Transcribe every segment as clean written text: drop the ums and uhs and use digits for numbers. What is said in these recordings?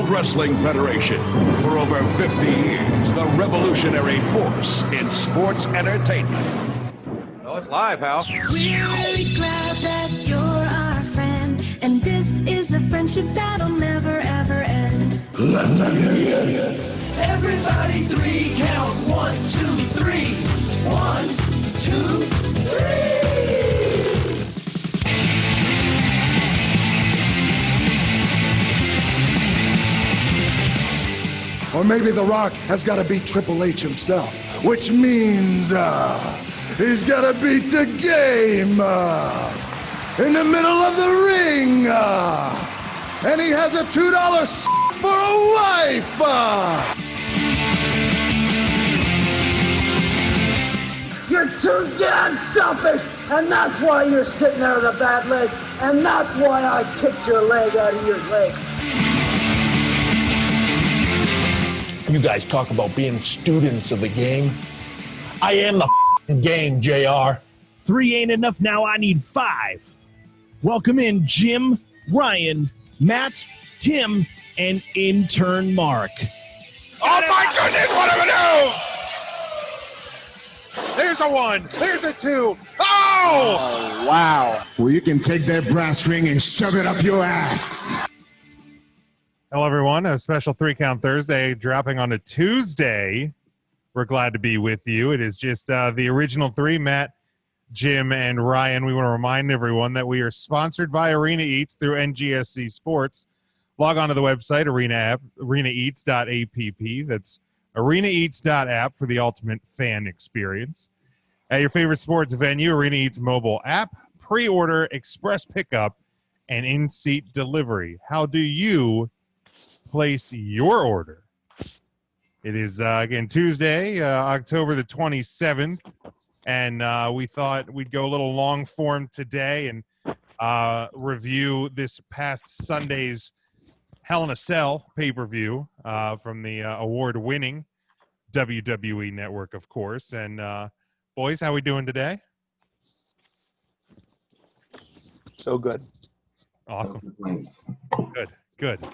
World Wrestling Federation. For over 50 years, the revolutionary force in sports entertainment. Oh, it's live, pal. We're really glad that you're our friend, and this is a friendship that'll never, ever end. Everybody three, count 1, 2, 3. 1, 2, 3. Or maybe The Rock has got to beat Triple H himself, which means he's got to beat the game in the middle of the ring. And he has a $2 for a wife. You're too damn selfish, and that's why you're sitting there with a bad leg, and that's why I kicked your leg out of your leg. You guys talk about being students of the game. I am the game, JR. 3 ain't enough, now I need 5. Welcome in Jim, Ryan, Matt, Tim, and intern Mark. Oh my goodness, what am I doing? There's a 1. There's a 2. Oh, wow. Well, you can take that brass ring and shove it up your ass. Hello, everyone. A special 3 Count Thursday dropping on a Tuesday. We're glad to be with you. It is just the original 3, Matt, Jim, and Ryan. We want to remind everyone that we are sponsored by Arena Eats through NGSC Sports. Log on to the website, arenaeats.app. That's arenaeats.app for the ultimate fan experience. At your favorite sports venue, Arena Eats mobile app, pre-order, express pickup, and in-seat delivery. How do you place your order? It is, again, Tuesday, October the 27th, and we thought we'd go a little long form today and review this past Sunday's Hell in a Cell pay-per-view from the award-winning WWE Network, of course. And, boys, how we doing today? So good. Awesome. Good.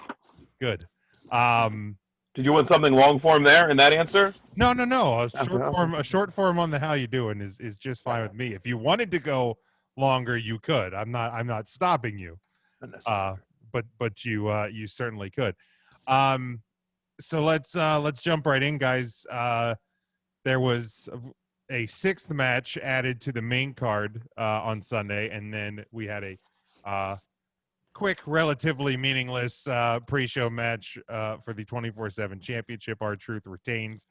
Did you want something long form there in that answer? No. A short form on the how you doing is just fine with me. If you wanted to go longer, you could. I'm not stopping you. But you certainly could. So let's jump right in, guys. There was a 6th match added to the main card on Sunday, and then we had a quick, relatively meaningless pre-show match for the 24/7 championship. R-Truth retains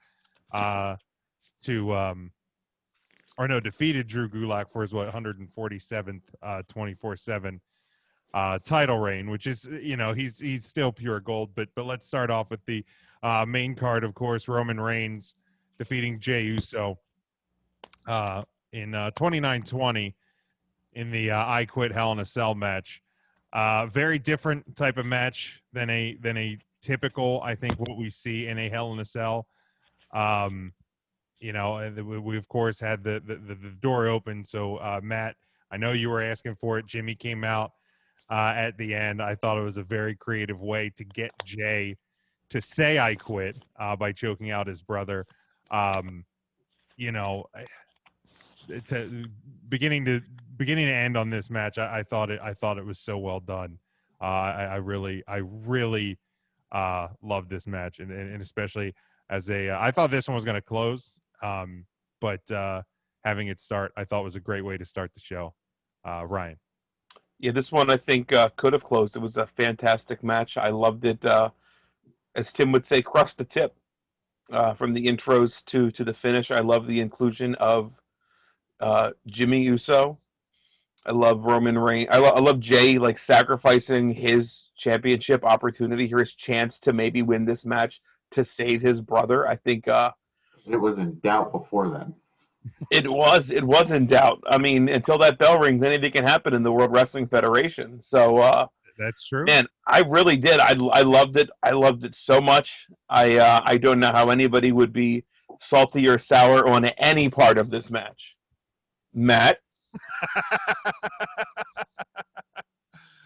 defeated Drew Gulak for his 147th 24/7 title reign, which is, he's still pure gold. But let's start off with the main card, of course. Roman Reigns defeating Jey Uso in 29-20 in the I Quit Hell in a Cell match. Very different type of match than a typical, I think, what we see in a Hell in a Cell. We of course had the door open. So Matt, I know you were asking for it. Jimmy came out at the end. I thought it was a very creative way to get Jey to say I quit by choking out his brother. Beginning to end on this match, I thought it was so well done. I really loved this match, and especially as I thought this one was going to close, but having it start, I thought was a great way to start the show. Ryan. Yeah, this one I think could have closed. It was a fantastic match. I loved it. As Tim would say, crushed the tip from the intros to the finish. I love the inclusion of Jimmy Uso. I love Roman Reigns. I love Jey sacrificing his championship opportunity, his chance to maybe win this match to save his brother. I think it was in doubt before then. It was in doubt. I mean, until that bell rings, anything can happen in the World Wrestling Federation. So that's true. Man, I really did. I loved it. I loved it so much. I don't know how anybody would be salty or sour on any part of this match. Matt?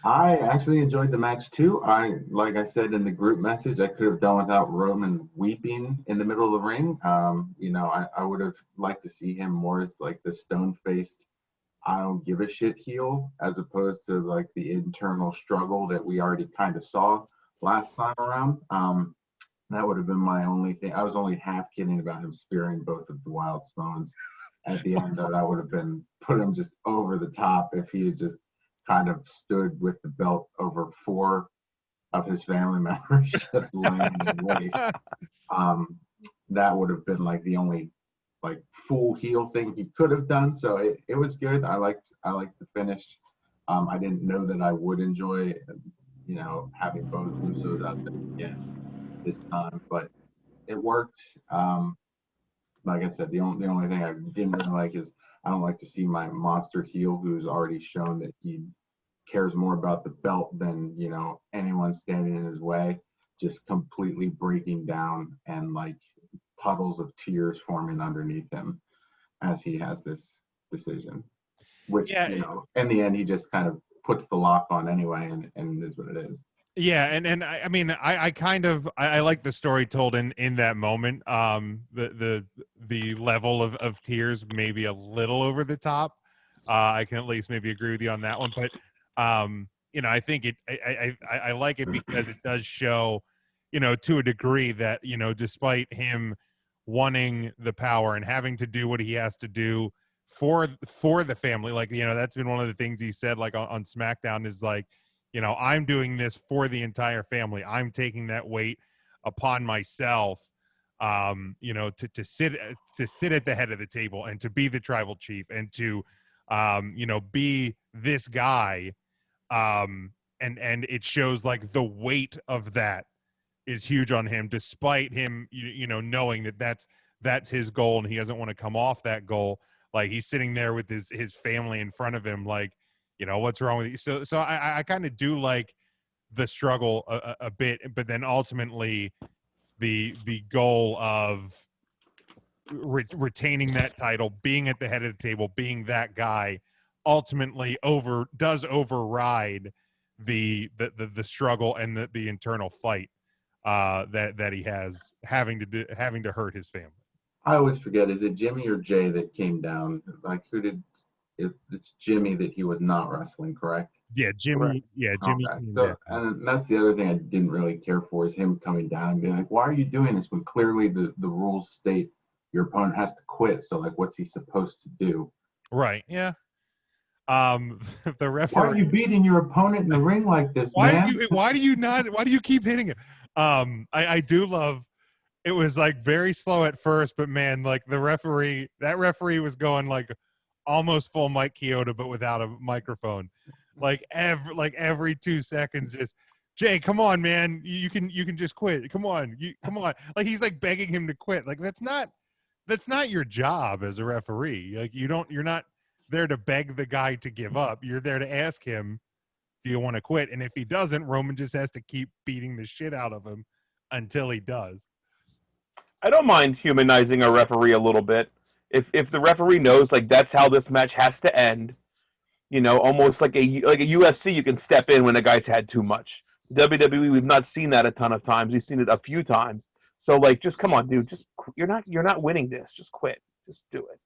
I actually enjoyed the match too. Like I said in the group message, I could have done without Roman weeping in the middle of the ring. I would have liked to see him more as like the stone-faced, I don't give a shit heel, as opposed to like the internal struggle that we already kind of saw last time around. That would have been my only thing. I was only half kidding about him spearing both of the Wild Stones at the end, though. That would have been put him just over the top if he had just kind of stood with the belt over 4 of his family members just laying in waste. That would have been like the only like full heel thing he could have done. So it was good. I liked the finish. I didn't know that I would enjoy, having both Usos out there again this time, but it worked. Like I said, the only thing I didn't really like is I don't like to see my monster heel who's already shown that he cares more about the belt than anyone standing in his way, just completely breaking down and like puddles of tears forming underneath him as he has this decision, which in the end he just kind of puts the lock on anyway, and is what it is. Yeah, and I mean, I kind of I like the story told in that moment. The level of tears maybe a little over the top. I can at least maybe agree with you on that one, but I think I like it because it does show, to a degree that despite him wanting the power and having to do what he has to do for the family, like that's been one of the things he said, like on SmackDown, is like, I'm doing this for the entire family. I'm taking that weight upon myself, to sit at the head of the table and to be the tribal chief and to, be this guy. And it shows like the weight of that is huge on him, despite him, knowing that that's his goal and he doesn't want to come off that goal. Like he's sitting there with his family in front of him, like, what's wrong with you? So I kind of do like the struggle a bit, but then ultimately the goal of retaining that title, being at the head of the table, being that guy, ultimately does override the struggle and the internal fight that he has having to hurt his family. I always forget, is it Jimmy or Jay that came down? Like it's Jimmy that he was not wrestling, correct? Yeah, Jimmy. Correct. Yeah, Jimmy. Okay. So, and that's the other thing I didn't really care for, is him coming down and being like, why are you doing this when clearly the rules state your opponent has to quit? So like, what's he supposed to do? Right. Yeah. The referee. Why are you beating your opponent in the ring like this, man? Why do you keep hitting it? I do love, it was like very slow at first, but man, like that referee was going like almost full Mike Chioda, but without a microphone. Like every 2 seconds, just, Jay, come on, man. You can just quit. Come on. Like he's like begging him to quit. Like that's not your job as a referee. Like you're not there to beg the guy to give up. You're there to ask him, do you want to quit? And if he doesn't, Roman just has to keep beating the shit out of him until he does. I don't mind humanizing a referee a little bit. If the referee knows like that's how this match has to end, almost like a UFC, you can step in when a guy's had too much. WWE, we've not seen that a ton of times. We've seen it a few times. So like, just come on, dude. Just you're not winning this. Just quit. Just do it.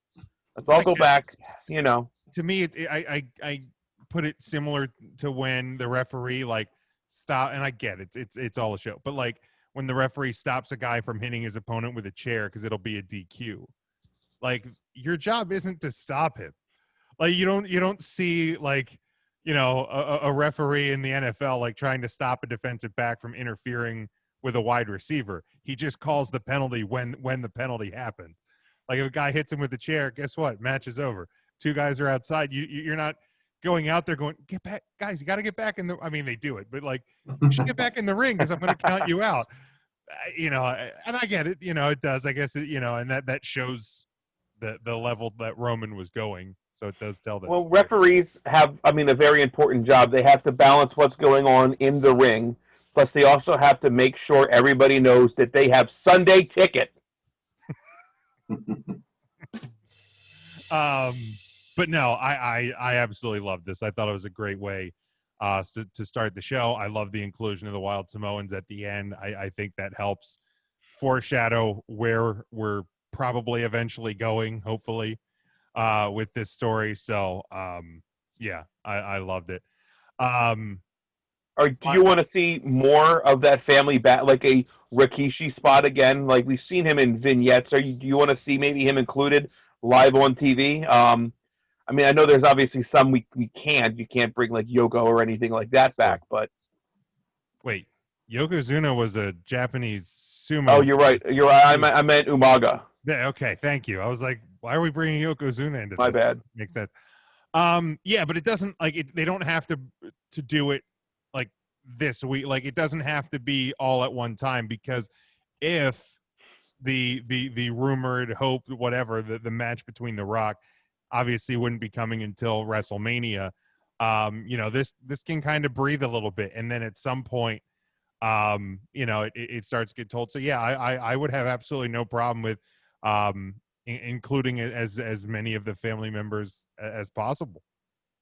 Let's all go back. To me, I put it similar to when the referee like stop, and I get it. It's all a show, but like when the referee stops a guy from hitting his opponent with a chair because it'll be a DQ. Like your job isn't to stop him. Like you don't see like a referee in the NFL like trying to stop a defensive back from interfering with a wide receiver. He just calls the penalty when the penalty happens. Like if a guy hits him with a chair, guess what? Match is over. 2 guys are outside. You're not going out there going, get back, guys. You got to get back in the. I mean, they do it, but like you should get back in the ring because I'm going to count you out. And I get it. It does. I guess and that shows the level that Roman was going. So it does tell that. Well, referees have, a very important job. They have to balance what's going on in the ring. Plus, they also have to make sure everybody knows that they have Sunday ticket. But no, I absolutely loved this. I thought it was a great way to start the show. I love the inclusion of the Wild Samoans at the end. I think that helps foreshadow where we're probably eventually going, hopefully, with this story. So, yeah, I loved it. Or do you want to see more of that family like a Rikishi spot again? Like we've seen him in vignettes. Do you want to see maybe him included live on TV? I mean, I know there's obviously some we can't. You can't bring like Yoko or anything like that back. But wait, Yokozuna was a Japanese sumo. Oh, you're right. You're right. I meant Umaga. Yeah, okay, thank you. I was like, why are we bringing Yokozuna into My this? bad. Makes sense. Yeah, but it doesn't they don't have to do it like this week. Like it doesn't have to be all at one time, because if the rumored hope, whatever, the match between The Rock obviously wouldn't be coming until WrestleMania, this can kind of breathe a little bit, and then at some point it starts to get told. So yeah, I would have absolutely no problem with including as many of the family members as possible.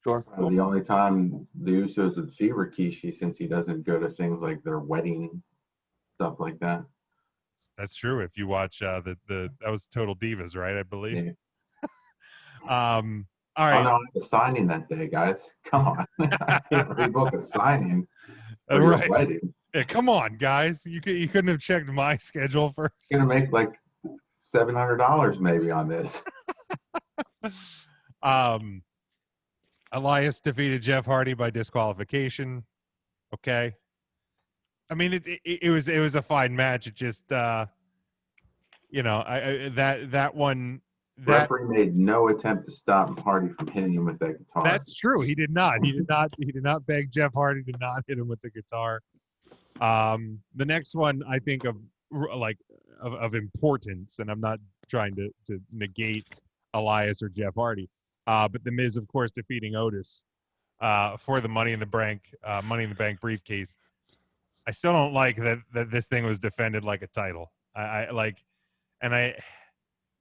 Sure. The only time the Usos would see Rikishi, since he doesn't go to things like their wedding, stuff like that. That's true. If you watch that was Total Divas, right? I believe. Yeah. All right. Oh no, the signing that day, guys. Come on. I can't rebook a signing for your Right. wedding. Yeah, come on, guys. You couldn't have checked my schedule first. You're gonna make like $700 maybe on this. Elias defeated Jeff Hardy by disqualification. Okay. I mean, it was a fine match. It just that one. Referee made no attempt to stop Hardy from hitting him with that guitar. That's true. He did not. He did not beg Jeff Hardy to not hit him with the guitar. The next one, I think of importance, and I'm not trying to negate Elias or Jeff Hardy, but The Miz, of course, defeating Otis for the Money in the Bank briefcase. I still don't like that this thing was defended like a title.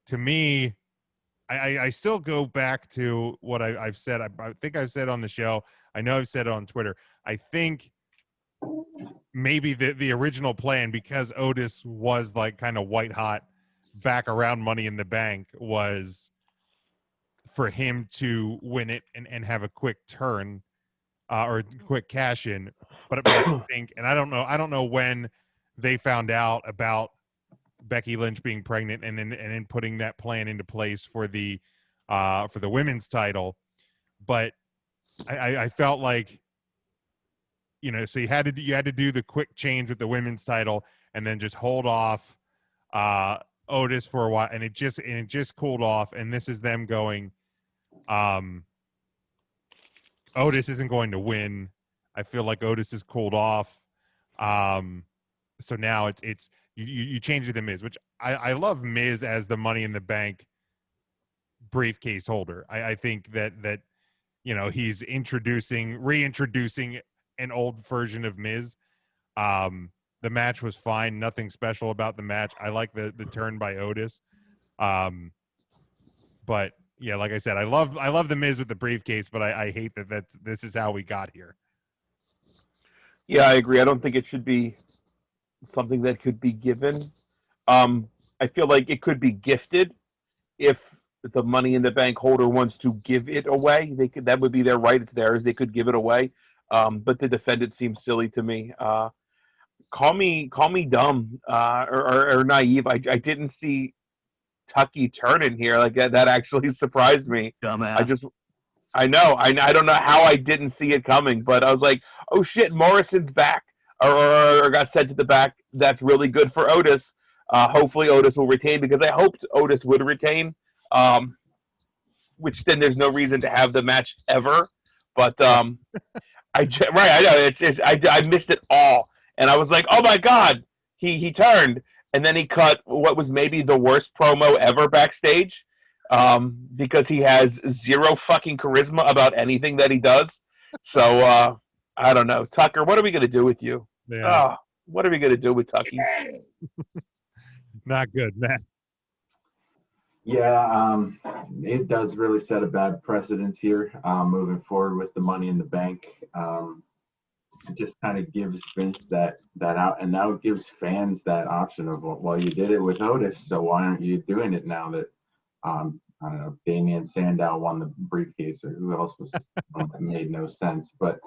To me, I still go back to what I've said. I think I've said on the show. I know I've said it on Twitter. I think maybe the original plan, because Otis was like kind of white hot back around Money in the Bank, was for him to win it and have a quick turn or quick cash in. But I think, and I don't know when they found out about Becky Lynch being pregnant and then putting that plan into place for the women's title. But I felt like, so you had to do the quick change with the women's title and then just hold off Otis for a while, and it just cooled off. And this is them going, Otis isn't going to win. I feel like Otis is cooled off. So now it's you change it to Miz, which I love Miz as the Money in the Bank briefcase holder. I think that he's reintroducing an old version of Miz. The match was fine. Nothing special about the match. I like the turn by Otis. But yeah, like I said, I love the Miz with the briefcase, but I hate that this is how we got here. Yeah, I agree. I don't think it should be something that could be given. I feel like it could be gifted if the Money in the Bank holder wants to give it away. That would be their right. It's theirs. They could give it away. But to defend it seems silly to me. Call me dumb or naive. I didn't see Tucky turn in here like that. That actually surprised me. Dumbass. I know. I don't know how I didn't see it coming, but I was like, oh shit, Morrison's back or got sent to the back. That's really good for Otis. Hopefully Otis will retain, because I hoped Otis would retain. Which then there's no reason to have the match ever. But I know I missed it all, and I was like, oh my god, he turned, and then he cut what was maybe the worst promo ever backstage, because he has zero fucking charisma about anything that he does. So I don't know, Tucker, what are we gonna do with you? Yeah. What are we gonna do with Tucky? Not good, man. Yeah, it does really set a bad precedence here moving forward with the Money in the Bank. It just kind of gives Vince that out, and now it gives fans that option of, well, you did it with Otis, so why aren't you doing it now that I don't know, Damian Sandow won the briefcase, or who else was it made no sense. But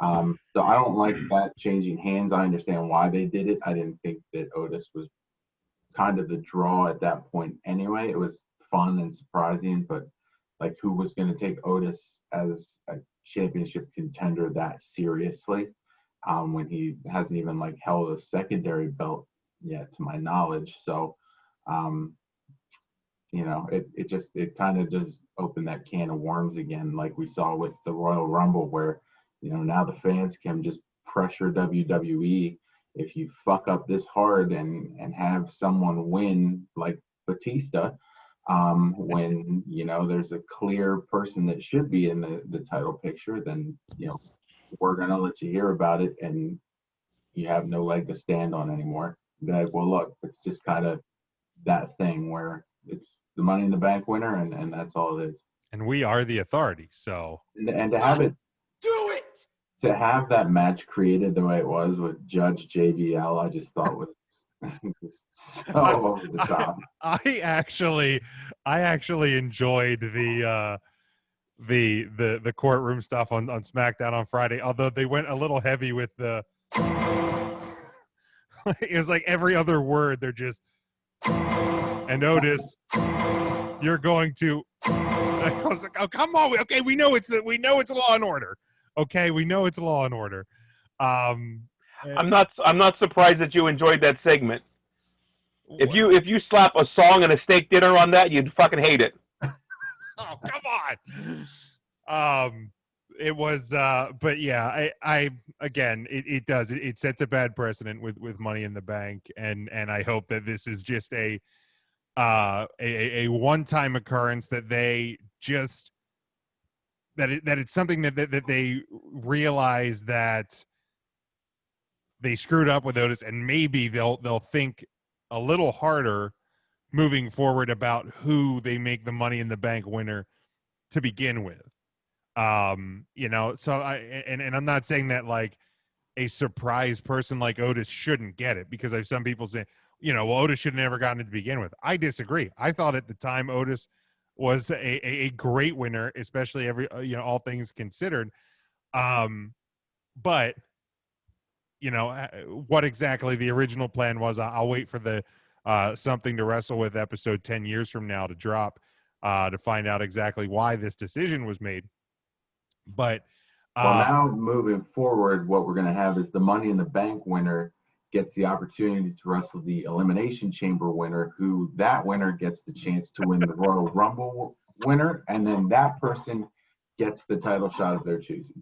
so I don't like that changing hands. I understand why they did it. I didn't think that Otis was kind of the draw at that point anyway. It was fun and surprising, but like, who was going to take Otis as a championship contender that seriously when he hasn't even like held a secondary belt yet, to my knowledge. So you know, it kind of just opened that can of worms again, like we saw with the Royal Rumble, where, you know, now the fans can just pressure WWE. If you fuck up this hard and have someone win like Batista, when, you know, there's a clear person that should be in the title picture, then, you know, we're going to let you hear about it, and you have no leg to stand on anymore. Like, well, look, it's just kind of that thing where it's the Money in the Bank winner, and that's all it is. And we are the authority, so. And to have it. Do it! To have that match created the way it was with Judge JBL, I just thought was so over the top. I actually enjoyed the courtroom stuff on SmackDown on Friday, although they went a little heavy with the it was like every other word they're just, and Otis, you're going to, I was like, oh, come on, okay, we know it's Law and Order. Okay, we know it's Law and Order. I'm not surprised that you enjoyed that segment. If you slap a song and a steak dinner on that, you'd fucking hate it. Oh, come on. It was but yeah, I again, it does, it sets a bad precedent with Money in the Bank, and I hope that this is just a one-time occurrence, that they just that it's something that they realize that they screwed up with Otis, and maybe they'll think a little harder moving forward about who they make the Money in the Bank winner to begin with. You know, so and I'm not saying that like a surprise person like Otis shouldn't get it, because I've some people say, you know, well, Otis should have never gotten it to begin with. I disagree. I thought at the time Otis was a great winner, especially all things considered. But you know, what exactly the original plan was, I'll wait for the Something to Wrestle With episode 10 years from now to drop to find out exactly why this decision was made. But well, now moving forward, what we're going to have is the Money in the Bank winner gets the opportunity to wrestle the Elimination Chamber winner, who that winner gets the chance to win the Royal Rumble winner, and then that person gets the title shot of their choosing.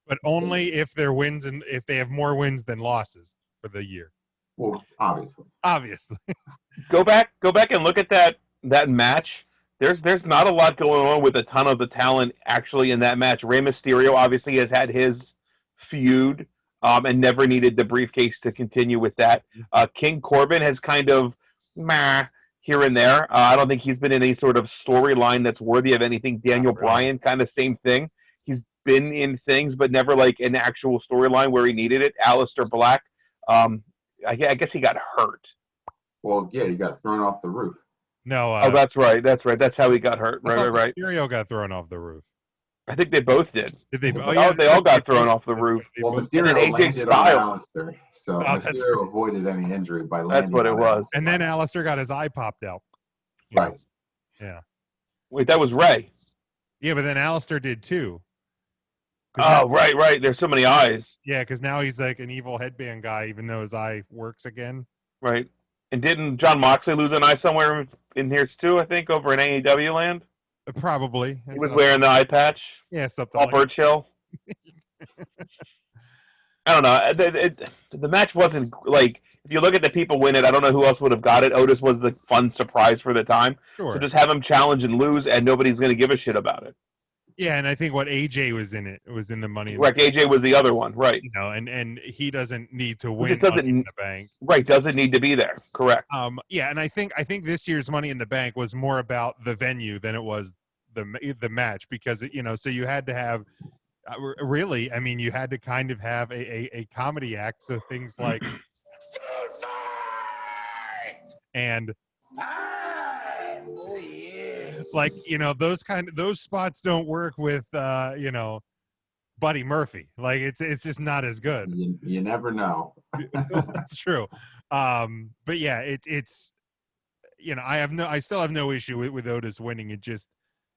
But only if their wins, and if they have more wins than losses for the year. Well, obviously. Go back and look at that match. There's not a lot going on with a ton of the talent actually in that match. Rey Mysterio obviously has had his feud and never needed the briefcase to continue with that. King Corbin has kind of here and there. I don't think he's been in any sort of storyline that's worthy of anything. Daniel Bryan, kind of same thing. He's been in things, but never like an actual storyline where he needed it. Aleister Black, I guess he got hurt. Well, yeah, he got thrown off the roof. No. Oh, that's right. That's how he got hurt. Right. Mysterio got thrown off the roof. I think they both did. Did they? Oh, yeah, they all got thrown off the roof. Well, Mysterio landed on Aleister, so Mysterio avoided any injury by landing. That's what it was. And then Aleister got his eye popped out. Right. Yeah. Wait, that was Ray. Yeah, but then Aleister did too. Oh, right. There's so many eyes. Yeah, because now he's like an evil headband guy, even though his eye works again. Right. And didn't John Moxley lose an eye somewhere in here too, I think, over in AEW land? Probably. He was wearing the eye patch? Yeah, something Paul like Burchill? I don't know. The match wasn't, like, if you look at the people win it, I don't know who else would have got it. Otis was the fun surprise for the time. Sure. So just have him challenge and lose, and nobody's going to give a shit about it. Yeah, and I think what AJ was in it was in the Money in Right, the Bank. AJ was the other one, right? You know, and he doesn't need to He win just doesn't- Money in the Bank. Right, doesn't need to be there. Correct. Yeah, and I think this year's Money in the Bank was more about the venue than it was the match, because so you had to have really, I mean, you had to kind of have a comedy act, so things like and like those spots don't work with Buddy Murphy. Like it's just not as good. You never know. That's true. But yeah, it's I still have no issue with Otis winning. It just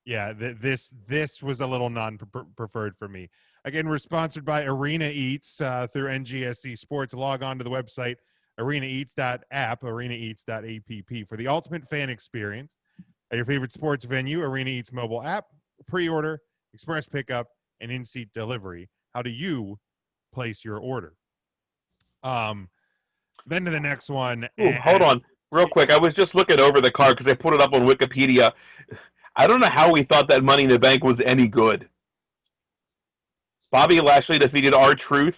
this was a little non-preferred for me. Again, we're sponsored by Arena Eats through NGSC Sports. Log on to the website arenaeats.app, arenaeats.app for the ultimate fan experience at your favorite sports venue. Arena Eats mobile app, pre-order, express pickup, and in-seat delivery. How do you place your order? Then to the next one. Hold on, real quick. I was just looking over the card because I put it up on Wikipedia. I don't know how we thought that Money in the Bank was any good. Bobby Lashley defeated R-Truth.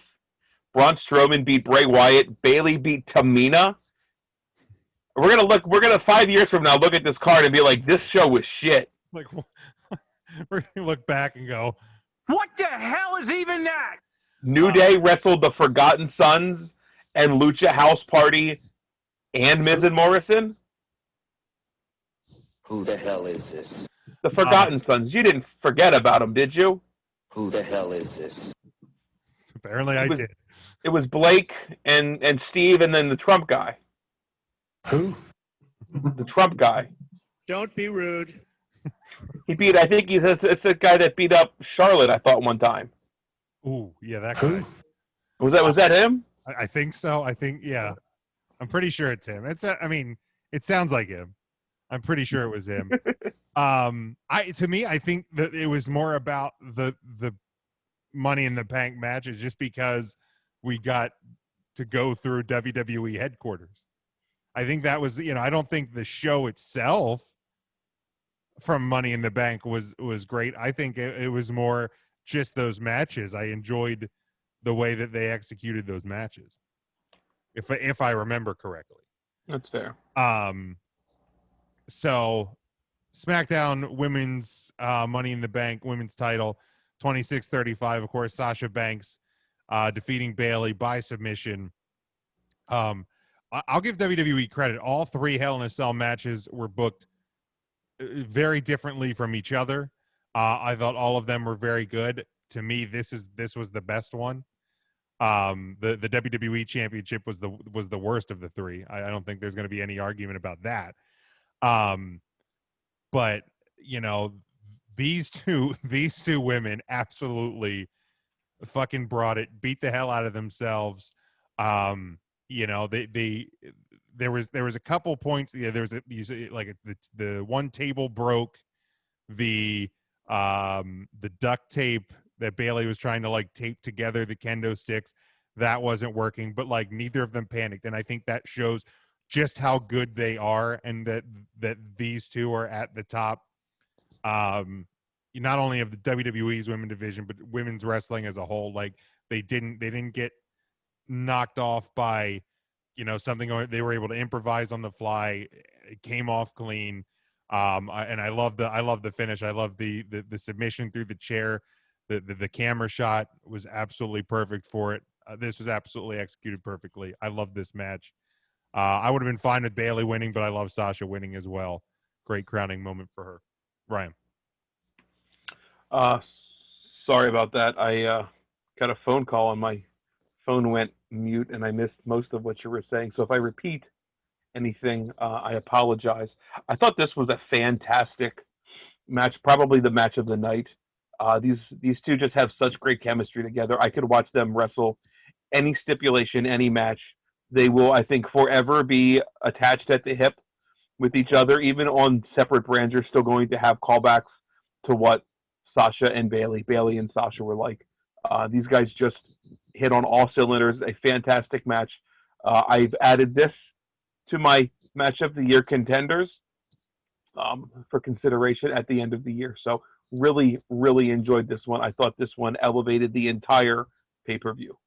Braun Strowman beat Bray Wyatt. Bayley beat Tamina. We're gonna 5 years from now look at this card and be like, this show was shit. Like, we're gonna look back and go, what the hell is even that? New Day wrestled the Forgotten Sons and Lucha House Party and Miz and Morrison. Who the hell is this? The Forgotten Sons. You didn't forget about them, did you? Who the hell is this? Apparently I did. It was Blake and Steve and then the Trump guy. Who? The Trump guy. Don't be rude. I think it's the guy that beat up Charlotte, I thought, one time. Ooh, yeah, that guy. Was that him? I think so. Yeah. I'm pretty sure it's him. It sounds like him. I'm pretty sure it was him. I think that it was more about the Money in the Bank matches, just because we got to go through WWE headquarters. I think that was, I don't think the show itself from Money in the Bank was great. I think it was more just those matches. I enjoyed the way that they executed those matches, if I remember correctly. That's fair. So SmackDown Women's Money in the Bank Women's title, 26-35. Of course, Sasha Banks defeating Bayley by submission. I'll give WWE credit. All three Hell in a Cell matches were booked very differently from each other. I thought all of them were very good. To me, this was the best one. The WWE Championship was the worst of the three. I don't think there's going to be any argument about that. But these two women absolutely fucking brought it, beat the hell out of themselves. There was a couple points. Yeah, there was the one table broke, the duct tape that Bayley was trying to tape together the kendo sticks, that wasn't working, but neither of them panicked. And I think that shows just how good they are, and that these two are at the top, not only of the WWE's women's division, but women's wrestling as a whole. They didn't get knocked off by something. They were able to improvise on the fly. It came off clean. And I love the finish. I love the submission through the chair. The camera shot was absolutely perfect for it. This was absolutely executed perfectly. I love this match. I would have been fine with Bayley winning, but I love Sasha winning as well. Great crowning moment for her. Ryan. Sorry about that. I got a phone call and my phone went mute and I missed most of what you were saying. So if I repeat anything, I apologize. I thought this was a fantastic match, probably the match of the night. These two just have such great chemistry together. I could watch them wrestle any stipulation, any match. They will, I think, forever be attached at the hip with each other. Even on separate brands, you're still going to have callbacks to what Sasha and Bayley and Sasha were like. These guys just hit on all cylinders. A fantastic match. I've added this to my match of the year contenders for consideration at the end of the year. So really, really enjoyed this one. I thought this one elevated the entire pay-per-view.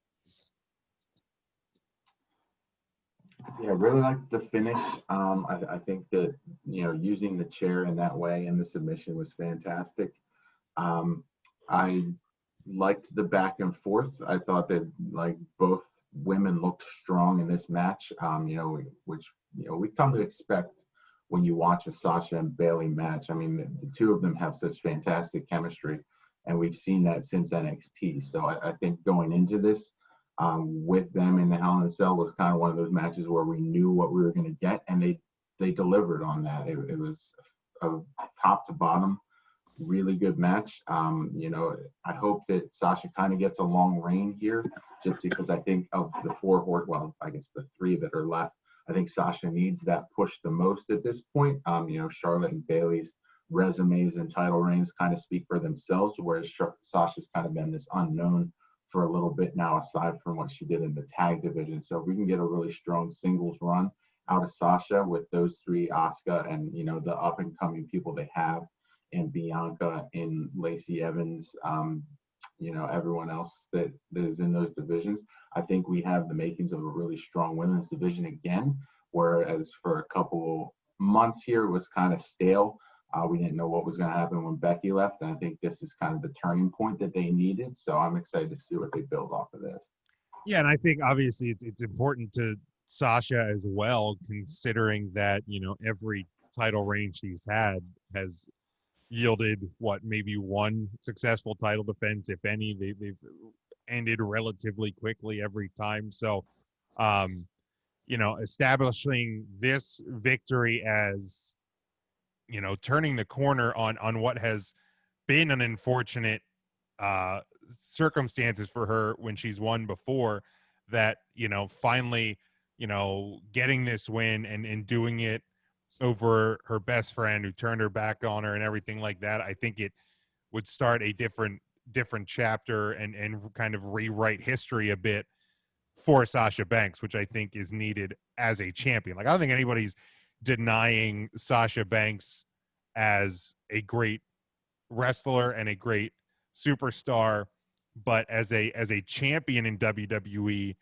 Yeah, really liked the finish. I think that, using the chair in that way and the submission was fantastic. I liked the back and forth. I thought that both women looked strong in this match, which we come to expect when you watch a Sasha and Bayley match. I mean, the two of them have such fantastic chemistry, and we've seen that since NXT. So I think going into this with them in the Hell in a Cell was kind of one of those matches where we knew what we were going to get, and they delivered on that. It was a top to bottom really good match. I hope that Sasha kind of gets a long reign here, just because I think of the I guess the three that are left, I think Sasha needs that push the most at this point. Charlotte and Bayley's resumes and title reigns kind of speak for themselves, whereas Sasha's kind of been this unknown for a little bit now, aside from what she did in the tag division. So if we can get a really strong singles run out of Sasha with those three, Asuka and, the up and coming people they have, and Bianca and Lacey Evans, everyone else that is in those divisions, I think we have the makings of a really strong women's division again, whereas for a couple months here it was kind of stale. We didn't know what was going to happen when Becky left, and I think this is kind of the turning point that they needed. So I'm excited to see what they build off of this. Yeah, and I think obviously it's important to Sasha as well, considering that, every title reign she's had has yielded maybe one successful title defense, if any. They've ended relatively quickly every time. So, establishing this victory as, turning the corner on what has been an unfortunate circumstances for her when she's won before, that, finally, getting this win and doing it over her best friend who turned her back on her and everything like that. I think it would start a different chapter and kind of rewrite history a bit for Sasha Banks, which I think is needed as a champion. I don't think anybody's denying Sasha Banks as a great wrestler and a great superstar, but as a champion in WWE,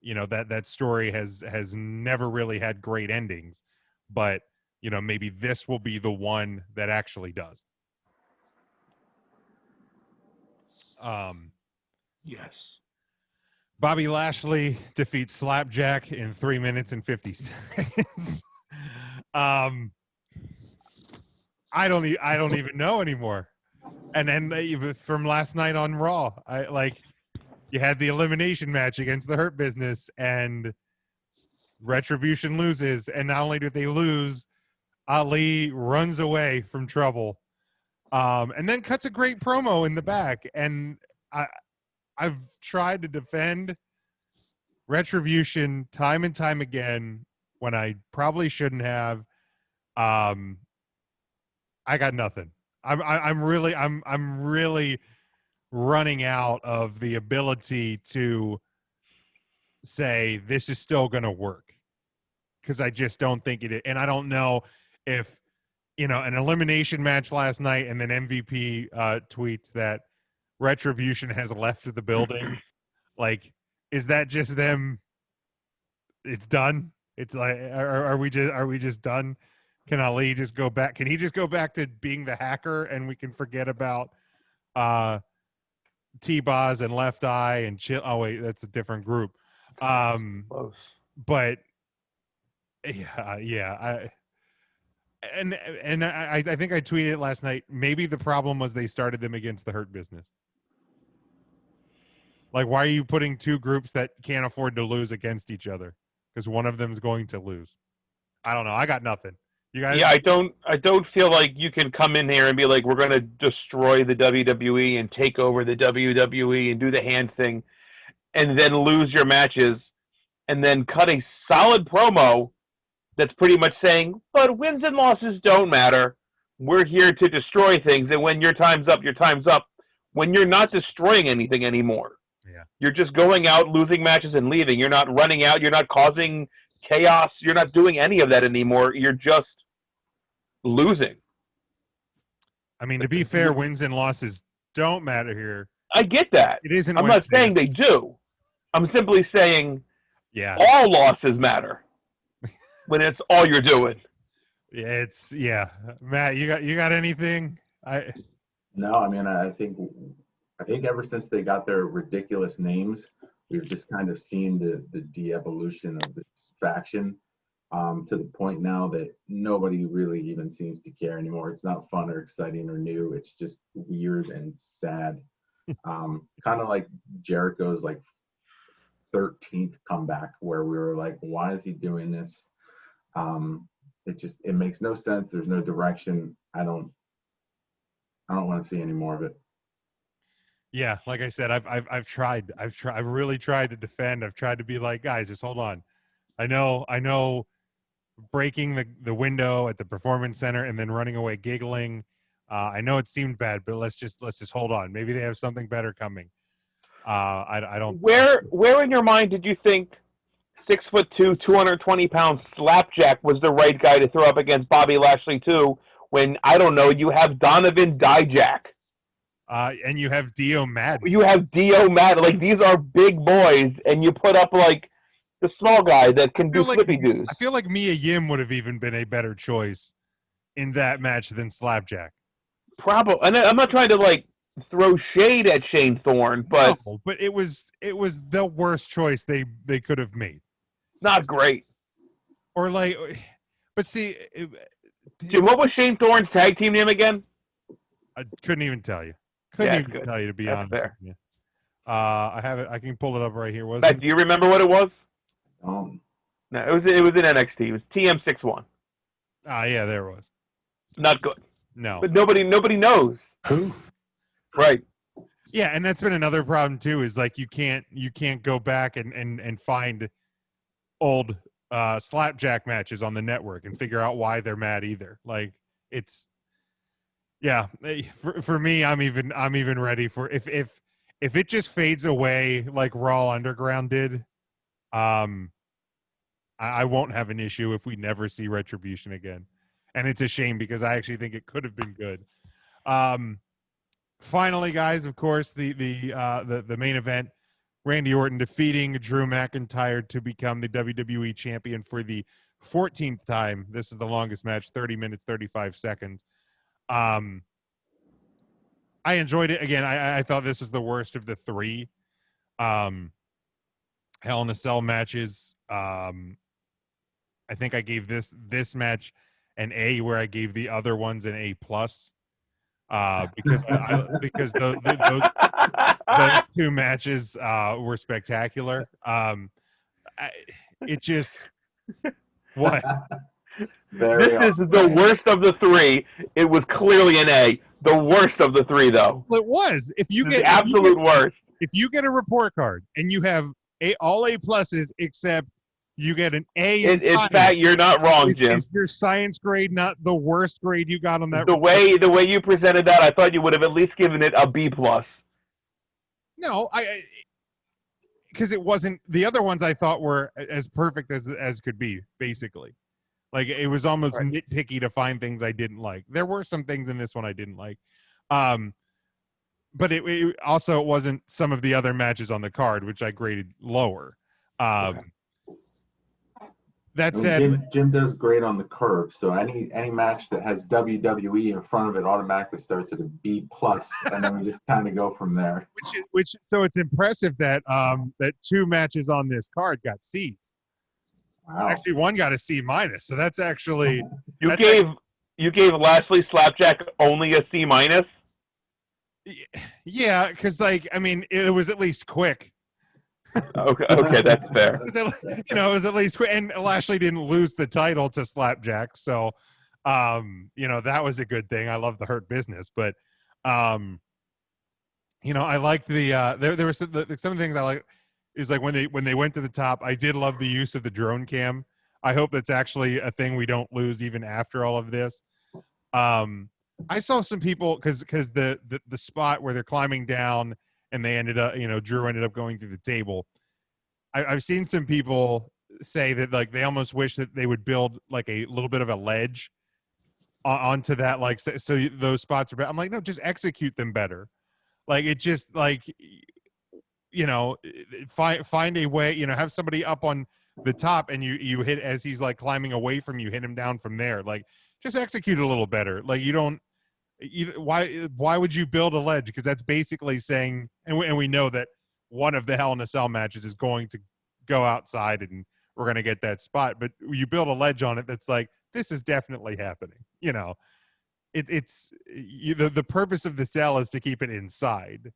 that story has never really had great endings. But maybe this will be the one that actually does. Yes. Bobby Lashley defeats Slapjack in 3 minutes and 50 seconds. I don't even know anymore. And then from last night on Raw, you had the elimination match against the Hurt Business, and Retribution loses, and not only do they lose, Ali runs away from trouble, and then cuts a great promo in the back. And I've tried to defend Retribution time and time again when I probably shouldn't have. I got nothing. I'm really running out of the ability to say this is still going to work, because I just don't think it is. And I don't know if, an elimination match last night and then MVP tweets that Retribution has left the building. Is that just them? It's done. It's are we just done? Can Ali just go back? Can he just go back to being the hacker, and we can forget about T-Boz and Left Eye and Chill? Oh wait, that's a different group. Close. But yeah. I think I tweeted it last night. Maybe the problem was they started them against the Hurt Business. Why are you putting two groups that can't afford to lose against each other? Because one of them is going to lose. I don't know. I got nothing. You guys? Yeah, I don't feel like you can come in here and be like, we're going to destroy the WWE and take over the WWE and do the hand thing, and then lose your matches, and then cut a solid promo that's pretty much saying, but wins and losses don't matter. We're here to destroy things, and when your time's up, your time's up. When you're not destroying anything anymore. Yeah. You're just going out, losing matches, and leaving. You're not running out. You're not causing chaos. You're not doing any of that anymore. You're just losing. I mean, to be fair, wins and losses don't matter here. I get that. It isn't. I'm not saying they do. I'm simply saying all losses matter when it's all you're doing. Matt, you got anything? No, I mean, I think ever since they got their ridiculous names, we've just kind of seen the de-evolution of this faction to the point now that nobody really even seems to care anymore. It's not fun or exciting or new. It's just weird and sad. Kind of like Jericho's 13th comeback, where we were like, why is he doing this? It makes no sense. There's no direction. I don't want to see any more of it. Yeah, like I said, I've really tried to defend. I've tried to be like, guys, just hold on. I know breaking the window at the Performance Center and then running away giggling. I know it seemed bad, but let's just hold on. Maybe they have something better coming. I don't. Where in your mind did you think 6'2", 220-pound Slapjack was the right guy to throw up against Bobby Lashley too? When I don't know, you have Donovan Dijak. And you have Dio Madden. You have Dio Madden. These are big boys, and you put up the small guy that can do flippy doos. I feel like Mia Yim would have even been a better choice in that match than Slapjack. Probably, and I'm not trying to throw shade at Shane Thorne, but it was the worst choice they could have made. Not great. Or but see, Jim, what was Shane Thorne's tag team name again? I couldn't even tell you. Couldn't even tell you, to be honest with you. I have it. I can pull it up right here. Do you remember what it was? No, it was in NXT. It was TM61. Yeah, there it was. Not good. No. But nobody knows. Who? Right. Yeah, and that's been another problem too, is you can't go back and find old Slapjack matches on the network and figure out why they're mad either. For me, I'm even ready for if it just fades away like Raw Underground did. I won't have an issue if we never see Retribution again, and it's a shame because I actually think it could have been good. Finally, guys, of course, the main event: Randy Orton defeating Drew McIntyre to become the WWE champion for the 14th time. This is the longest match, 30 minutes, 35 seconds. I enjoyed it. Again, I thought this was the worst of the three Hell in a Cell matches. I think I gave this match an A, where I gave the other ones an A+. Because those two matches were spectacular. It just what? This is the worst of the three. It was clearly an A. The worst of the three, though. Well, it was. If you get the absolute worst. If you get a report card and you have all A pluses except you get an A. In fact, you're not wrong, Jim. Is your science grade not the worst grade you got on that? The way you presented that, I thought you would have at least given it a B+. No, because it wasn't. The other ones I thought were as perfect as could be, basically. It was almost nitpicky to find things I didn't like. There were some things in this one I didn't like. But it also wasn't some of the other matches on the card, which I graded lower. That said, Jim does great on the curve. So any match that has WWE in front of it automatically starts at a B+, and then we just kind of go from there. So it's impressive that that two matches on this card got C's. Wow. Actually, one got a C-. So that's actually you gave Lashley Slapjack only a C-. Yeah, because it was at least quick. Okay, that's fair. It was at least quick, and Lashley didn't lose the title to Slapjack, so that was a good thing. I love the Hurt Business, but I liked the there were some of the things I like is when they went to the top. I did love the use of the drone cam. I hope that's actually a thing we don't lose even after all of this. I saw some people because the spot where they're climbing down and they ended up, Drew ended up going through the table. I've seen some people say that they almost wish that they would build a little bit of a ledge onto that, like, so those spots are better. I'm like, no, just execute them better. Like, it just, like, you know, find a way, you know, have somebody up on the top and you hit as he's like climbing away from you, hit him down from there. Like, just execute a little better. Like, why would you build a ledge? Because that's basically saying, and we know that one of the Hell in a Cell matches is going to go outside and we're going to get that spot. But you build a ledge on it that's like, this is definitely happening. You know, the purpose of the cell is to keep it inside.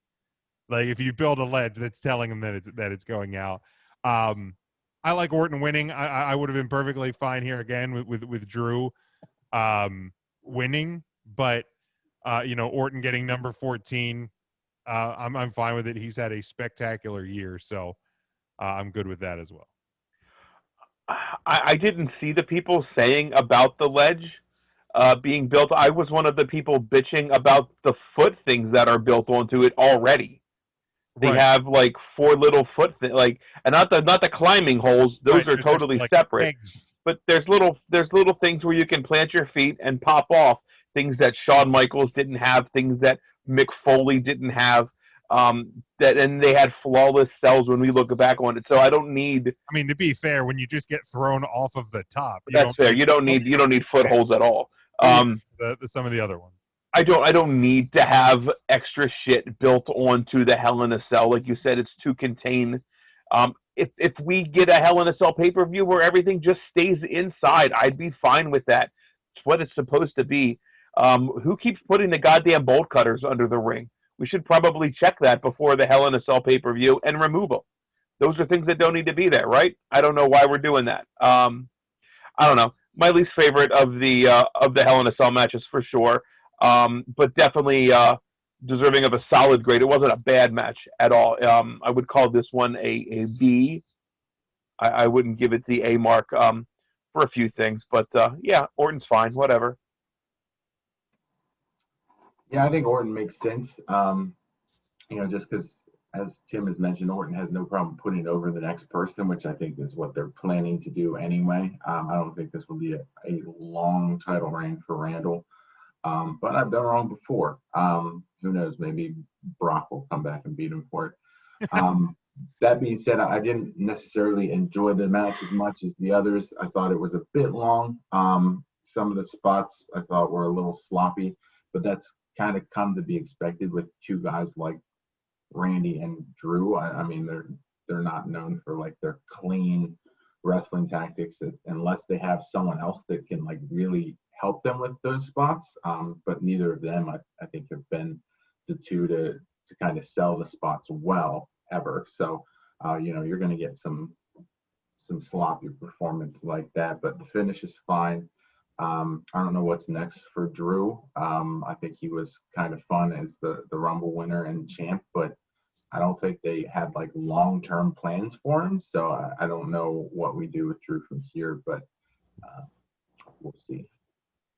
Like, if you build a ledge, that's telling them that it's going out. I like Orton winning. I would have been perfectly fine here again with Drew winning, but you know, Orton getting number 14, I'm fine with it. He's had a spectacular year, so I'm good with that as well. I didn't see the people saying about the ledge being built. I was one of the people bitching about the foot things that are built onto it already. They have like 4 little foot and not the climbing holes. Those are totally like separate. Eggs. But there's little things where you can plant your feet and pop off. Things that Shawn Michaels didn't have, things that Mick Foley didn't have. And they had flawless cells when we look back on it. So I don't need. I mean, to be fair, when you just get thrown off of the top, that's fair. You don't need footholds at all. Some of the other ones. I don't need to have extra shit built onto the Hell in a Cell. Like you said, it's to contain. If we get a Hell in a Cell pay-per-view where everything just stays inside, I'd be fine with that. It's what it's supposed to be. Who keeps putting the goddamn bolt cutters under the ring? We should probably check that before the Hell in a Cell pay-per-view and remove them. Those are things that don't need to be there, right? I don't know why we're doing that. I don't know. My least favorite of the Hell in a Cell matches for sure. But definitely deserving of a solid grade. It wasn't a bad match at all. I would call this one a B. I wouldn't give it the A mark for a few things. But, yeah, Orton's fine. Whatever. Yeah, I think Orton makes sense. You know, just because, as Tim has mentioned, Orton has no problem putting over the next person, which I think is what they're planning to do anyway. I don't think this will be a long title reign for Randall. But I've done wrong before. Who knows? Maybe Brock will come back and beat him for it. That being said, I didn't necessarily enjoy the match as much as the others. I thought it was a bit long. Some of the spots I thought were a little sloppy, but that's kind of come to be expected with two guys like Randy and Drew. I mean, they're not known for like their clean wrestling tactics unless they have someone else that can like really help them with those spots. But neither of them, I think, have been the two to kind of sell the spots well ever. So, you know, you're going to get some sloppy performance like that, but the finish is fine. I don't know what's next for Drew. I think he was kind of fun as the Rumble winner and champ, but I don't think they had like long-term plans for him. So I don't know what we do with Drew from here, but we'll see.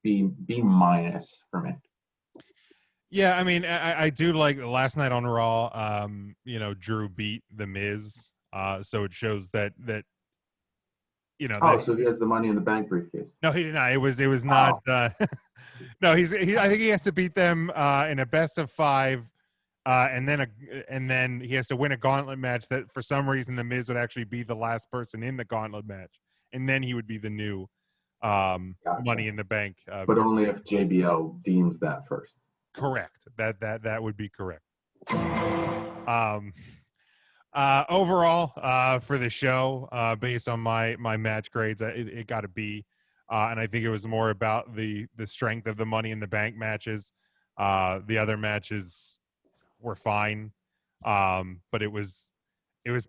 B minus for me. Yeah, I mean, I do like last night on Raw. You know, Drew beat The Miz, so it shows that you know. So he has the Money in the Bank briefcase. No, he did not. It was not. No, I think he has to beat them in a best of 5, and then he has to win a gauntlet match that for some reason The Miz would actually be the last person in the gauntlet match, and then he would be the new Money in the Bank. But only if JBL deems that first. Correct. That would be correct. Overall, for the show, based on my match grades, it got a B. And I think it was more about the strength of the Money in the Bank matches. The other matches were fine. But it was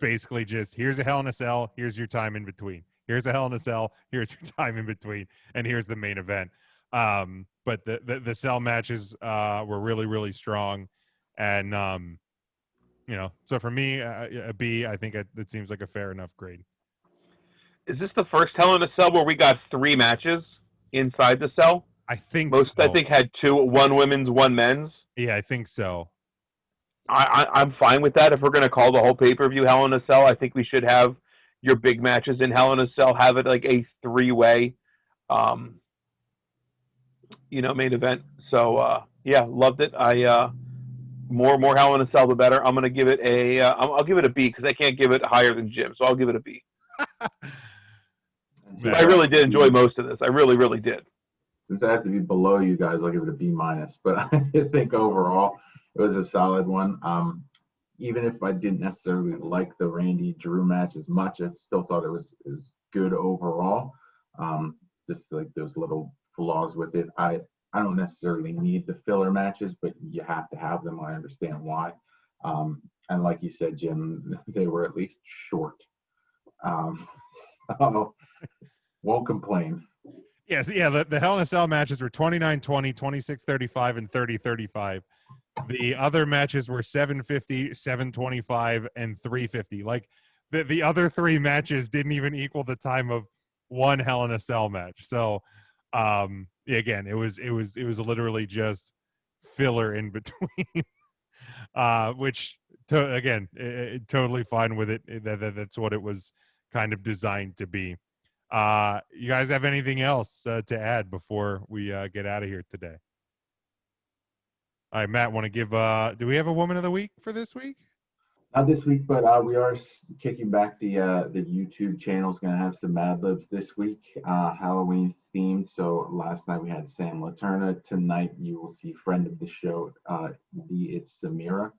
basically just, here's a Hell in a Cell, here's your time in between. Here's a Hell in a Cell, here's your time in between, and here's the main event. But the cell matches were really, really strong. And, you know, so for me, a B, I think it seems like a fair enough grade. Is this the first Hell in a Cell where we got 3 matches inside the cell? I think most, so. I think, had 2, 1 women's, 1 men's. Yeah, I think so. I'm fine with that. If we're going to call the whole pay-per-view Hell in a Cell, I think we should have your big matches in Hell in a Cell, have it like a 3-way. main event. So yeah, loved it. I more Hell in a Cell the better. I'm gonna give it I'll give it a B because I can't give it higher than Jim, so I'll give it a B. I really did enjoy most of this. I really, really did. Since I have to be below you guys, I'll give it a B-. But I think overall it was a solid one. Even if I didn't necessarily like the Randy Drew match as much, I still thought it was good overall. Just like those little flaws with it. I don't necessarily need the filler matches, but you have to have them. I understand why. And like you said, Jim, they were at least short. So won't complain. Yes, yeah, the Hell in a Cell matches were 29-20, 26-35, and 30-35. The other matches were 7:50, 7:25, and 3:50. Like the other three matches didn't even equal the time of one Hell in a Cell match. So again, it was literally just filler in between. Which totally fine with it. That's what it was kind of designed to be. You guys have anything else to add before we get out of here today? All right, Matt, want to give do we have a Woman of the Week for this week? Not this week, but we are kicking back the YouTube channel. Is going to have some Mad Libs this week, Halloween themed. So last night we had Sam Laterna. Tonight you will see friend of the show, it's Samira,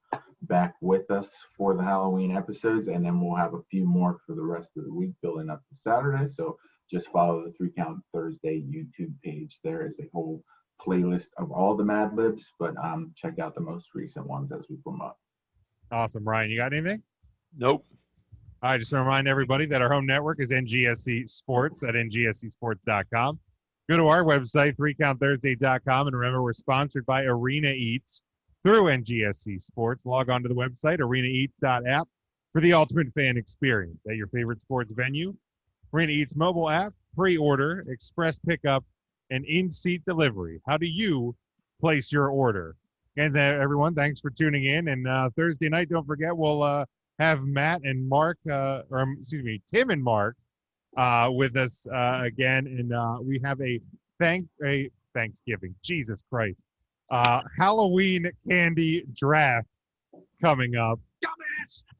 back with us for the Halloween episodes, and then we'll have a few more for the rest of the week building up to Saturday. So just follow the 3 Count Thursday YouTube page. There is a whole playlist of all the Mad Libs, but check out the most recent ones as we put them up. Awesome. Ryan, you got anything? Nope. All right, just to remind everybody that our home network is NGSC Sports at ngscsports.com. Go to our website, 3countthursday.com, and remember, we're sponsored by Arena Eats through NGSC Sports. Log on to the website, arenaeats.app, for the ultimate fan experience at your favorite sports venue. Arena Eats mobile app, pre-order, express pickup, and in-seat delivery. How do you place your order? And everyone, thanks for tuning in. And Thursday night, don't forget, we'll have Matt and Mark, Tim and Mark with us again. And we have a Thanksgiving, Jesus Christ, Halloween candy draft coming up.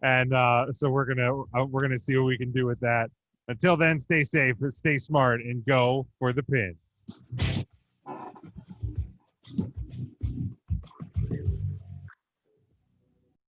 And so we're gonna see what we can do with that. Until then, stay safe, stay smart, and go for the pin.